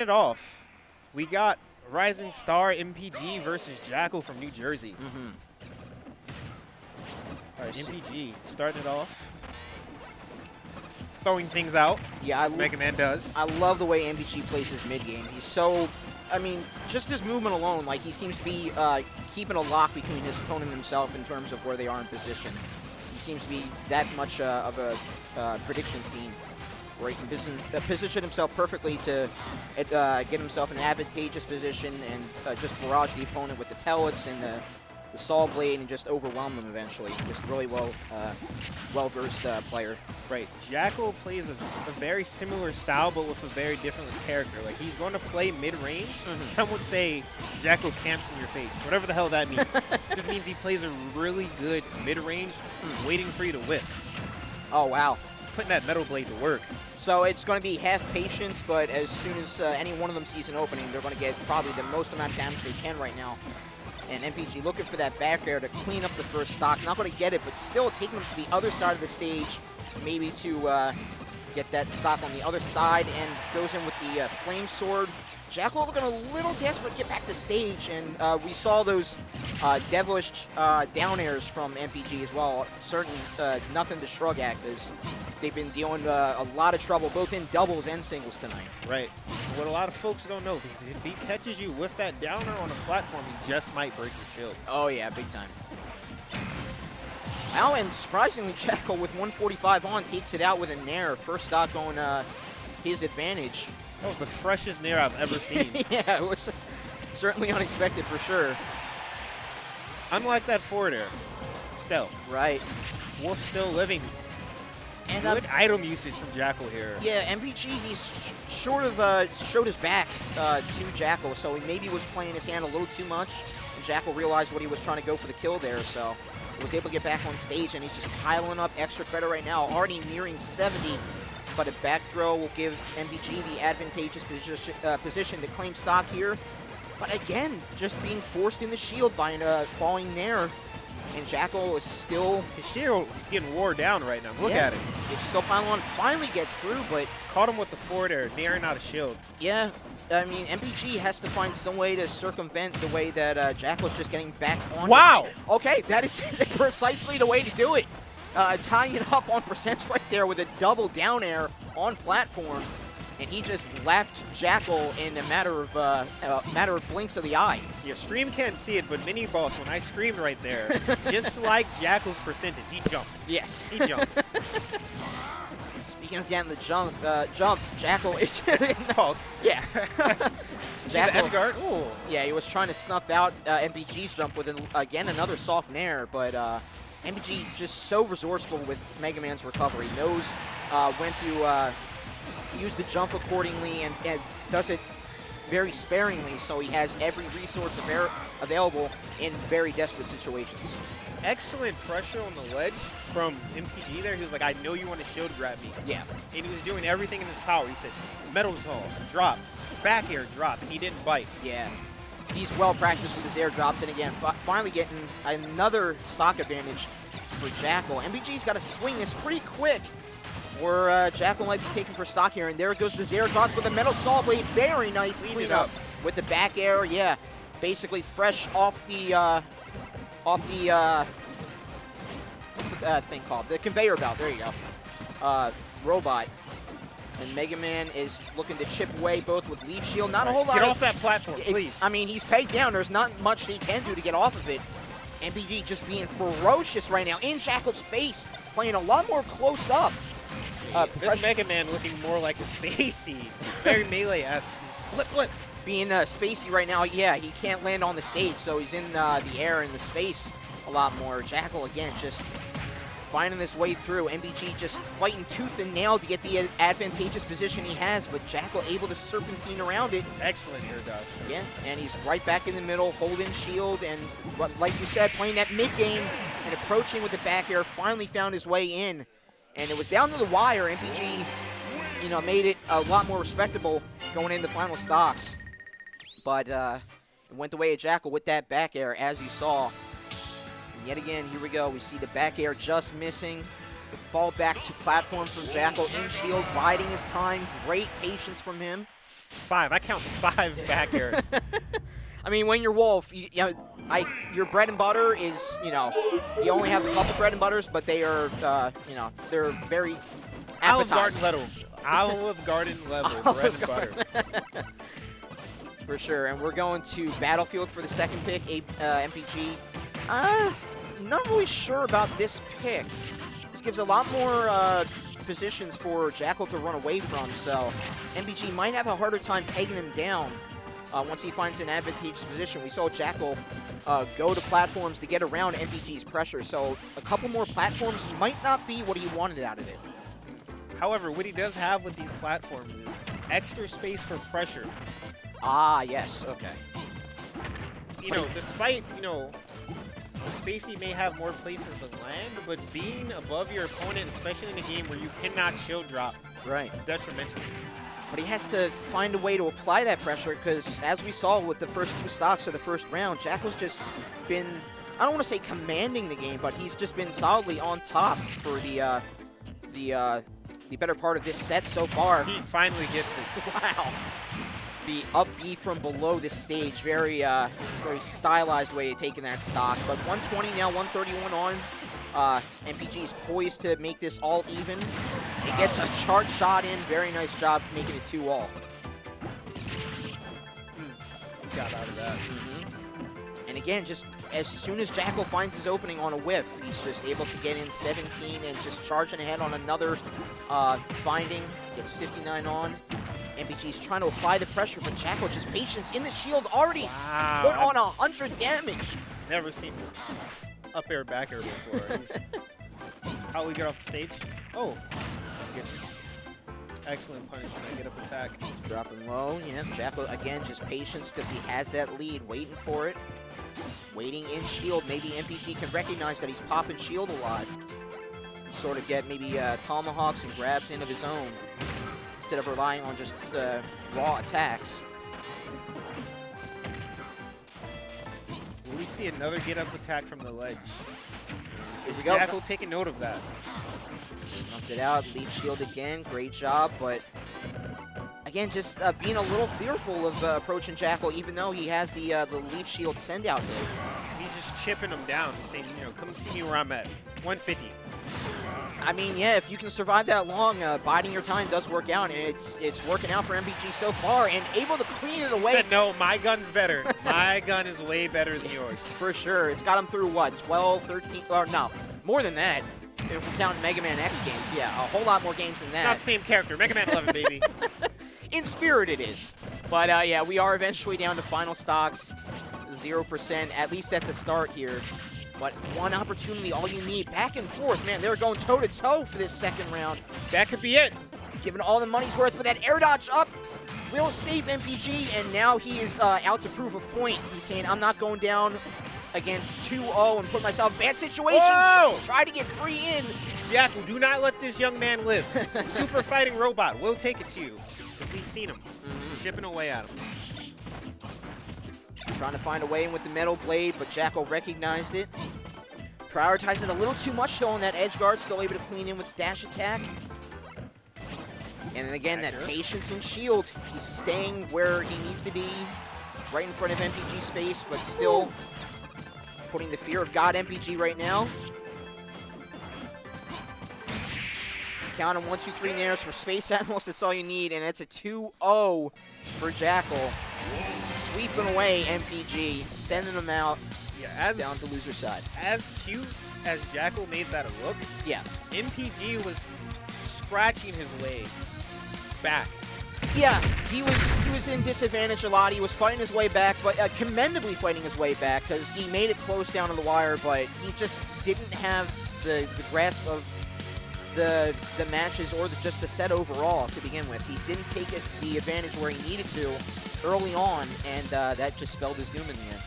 it off, we got Rising Star MPG versus Jakal from New Jersey. All right, MPG starting it off, throwing things out. Yeah, as Mega Man does. I love the way MPG plays his mid game. He's so, I mean, just his movement alone, like he seems to be keeping a lock between his opponent and himself in terms of where they are in position. He seems to be that much of a prediction fiend, where he can position himself perfectly to get himself in an advantageous position and just barrage the opponent with the pellets and the Saw Blade and just overwhelm them eventually. Just really well-versed player. Right. Jakal plays a very similar style, but with a very different character. Like, he's going to play mid-range. Some would say Jakal camps in your face, whatever the hell that means. Just means he plays a really good mid-range, waiting for you to whiff. Oh, wow. Putting that Metal Blade to work. So it's going to be half patience, but as soon as any one of them sees an opening, they're going to get probably the most amount of damage they can right now. And MPG looking for that back air to clean up the first stock. Not going to get it, but still taking them to the other side of the stage, maybe to get that stock on the other side, and goes in with the Flame Sword. Jakal looking a little desperate to get back to stage, and we saw those devilish down airs from MPG as well. Certain nothing to shrug at, as they've been dealing a lot of trouble both in doubles and singles tonight. Right. What a lot of folks don't know is if he catches you with that downer on a platform, he just might break your shield. Oh yeah, big time. Wow, and surprisingly, Jakal with 145 on takes it out with a nair. First stock on his advantage. That was the freshest nair I've ever seen. Yeah, it was certainly unexpected for sure. Unlike that forward air. Stealth. Right. Wolf still living. And good item usage from Jakal here. Yeah, MPG, he's sort of showed his back to Jakal, so he maybe was playing his hand a little too much. And Jakal realized what he was trying to go for the kill there, so he was able to get back on stage, and he's just piling up extra credit right now, already nearing 70. But a back throw will give MPG the advantageous position to claim stock here. But again, just being forced in the shield by a falling nair. And Jakal is still... His shield is getting wore down right now. Look at it. It's still piling on. Finally gets through, but... Caught him with the forward air, nairing out a shield. Yeah, I mean, MPG has to find some way to circumvent the way that Jakal's just getting back on. Wow! Okay, that is precisely the way to do it. Tying it up on percents right there with a double down air on platform, and he just left Jakal in a matter of blinks of the eye. Yeah, stream can't see it, but Mini Boss, when I screamed right there, just like Jakal's percentage, he jumped. Yes. He jumped. Speaking of getting the jump, Jakal is False. Yeah. Jakal. Edge guard. Ooh. Yeah, he was trying to snuff out MPG's jump with again another soft nair, but MPG just so resourceful with Mega Man's recovery. Knows when to use the jump accordingly and does it very sparingly, so he has every resource available in very desperate situations. Excellent pressure on the ledge from MPG there. He was like, I know you want to shield grab me. Yeah. And he was doing everything in his power. He said, Metal Saw, drop, back air, drop, and he didn't bite. Yeah. He's well practiced with his air drops, and again, finally getting another stock advantage for Jakal. MPG's got to swing this pretty quick, or Jakal might be taken for stock here, and there goes the air drops with the Metal Saw Blade. Very nice cleanup with the back air. Yeah, basically fresh off the what's the thing called? The conveyor belt. There you go. Robot. And Mega Man is looking to chip away both with Leaf Shield. Not a whole lot. Get off that platform, please. I mean, he's pegged down. There's not much he can do to get off of it. MPG just being ferocious right now in Jakal's face, playing a lot more close up. This Mega Man looking more like a Spacey. Very Melee-esque. Flip, flip. Being spacey right now, yeah, he can't land on the stage, so he's in the air and the space a lot more. Jakal, again, just finding his way through. MPG just fighting tooth and nail to get the advantageous position he has, but Jakal able to serpentine around it. Excellent air dodge. Yeah, and he's right back in the middle, holding shield, and like you said, playing that mid-game and approaching with the back air, finally found his way in. And it was down to the wire. MPG, made it a lot more respectable going into final stocks. But it went the way of Jakal with that back air, as you saw. And yet again, here we go. We see the back air just missing. The fall back to platform from Jakal in shield, biding his time. Great patience from him. 5. I count 5 back airs. I mean, when you're Wolf, your bread and butter is, you only have a couple bread and butters, but they are, they're very appetizing. Olive Garden level bread and butter. For sure. And we're going to Battlefield for the second pick, MPG. Not really sure about this pick. This gives a lot more positions for Jakal to run away from, so MPG might have a harder time pegging him down once he finds an advantageous position. We saw Jakal go to platforms to get around MPG's pressure, so a couple more platforms might not be what he wanted out of it. However, what he does have with these platforms is extra space for pressure. Ah, yes, okay. Despite, the space he may have more places to land, but being above your opponent, especially in a game where you cannot shield drop, right, is detrimental. But he has to find a way to apply that pressure because, as we saw with the first 2 stocks of the first round, Jakal's just been, I don't want to say commanding the game, but he's just been solidly on top for the better part of this set so far. He finally gets it. Wow. The up B from below this stage, very stylized way of taking that stock. But 120 now, 131 on. MPG's poised to make this all even. He gets a chart shot in. Very nice job making it 2-all. Got out of that. And again, just as soon as Jakal finds his opening on a whiff, he's just able to get in 17 and just charging ahead on another finding. Gets 59 on. MPG's trying to apply the pressure, but Jakal just patience in the shield already put on 100 damage. Never seen up air, back air before. How we get off the stage? Oh, gets excellent punishment. Get up attack. Dropping low. Yeah, Jakal again just patience because he has that lead, waiting for it. Waiting in shield. Maybe MPG can recognize that he's popping shield a lot. Sort of get maybe tomahawks and grabs in of his own instead of relying on just raw attacks. Will we see another get-up attack from the ledge? Here we Is go. Jakal taking note of that? Snuffed it out. Lead shield again. Great job, but again, just being a little fearful of approaching Jakal, even though he has the leaf shield send out there. He's just chipping him down, saying, come see me where I'm at. 150. I mean, yeah, if you can survive that long, biding your time does work out, and it's working out for MPG so far, and able to clean it away. He said, no, my gun's better. My gun is way better than yours. For sure. It's got him through, what, 12, 13, or no, more than that. If we're counting Mega Man X games, yeah, a whole lot more games than that. It's not the same character. Mega Man 11, baby. In spirit, it is. But, yeah, we are eventually down to final stocks, 0%, at least at the start here. But one opportunity, all you need. Back and forth, man. They're going toe-to-toe for this second round. That could be it. Giving all the money's worth, but that air dodge up will save MPG, and now he is out to prove a point. He's saying, I'm not going down against 2-0 and put myself in a bad situation. Whoa! Try to get 3 in. Jakal, do not let this young man live. Super fighting robot will take it to you. Because we've seen him chipping away at him. Trying to find a way in with the metal blade, but Jakal recognized it. Prioritized it a little too much, though, on that edge guard. Still able to clean in with the dash attack. And then again, that patience and shield. He's staying where he needs to be, right in front of MPG's face, but still putting the fear of God MPG right now. Count him 1, 2, 3 nairs for Space Animals. That's all you need, and it's a 2-0 for Jakal. Sweeping away MPG, sending them out down to loser side. As cute as Jakal made that look, yeah, MPG was scratching his way back. Yeah, he was in disadvantage a lot. He was fighting his way back, but commendably fighting his way back because he made it close down to the wire, but he just didn't have the grasp of the matches or just the set overall to begin with. He didn't take the advantage where he needed to early on, and that just spelled his doom in the end.